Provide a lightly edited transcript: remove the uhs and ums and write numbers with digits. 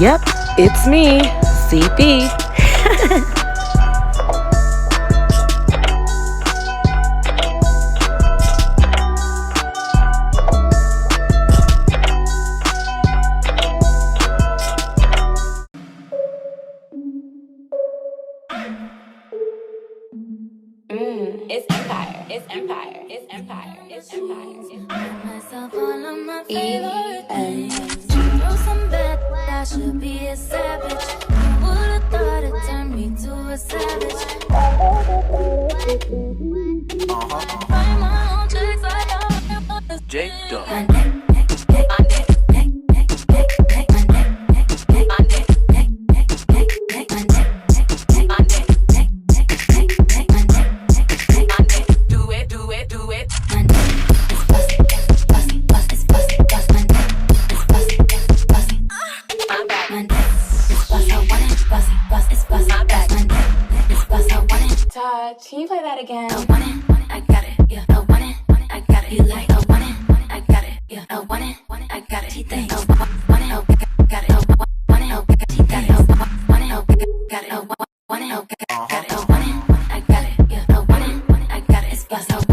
Yep, it's me, CP. It's empire, it's empire, it's empire, it's empire, it's empire. Myself all of my favorite things. Throw some bad, I should be a savage. Who would've thought it turned me to a savage? Write my own checks, I don't Jake Dog. Can you play that again? I want it, I got it, yeah. I want it, I got it. You like, I want it, I got it, yeah. I want it, I got it. He thinks, I want it, I got it. I want it, he got it. I want it, I got it. I want it, I got it. I want it, I got it, yeah. I want it, I got it. It's fast.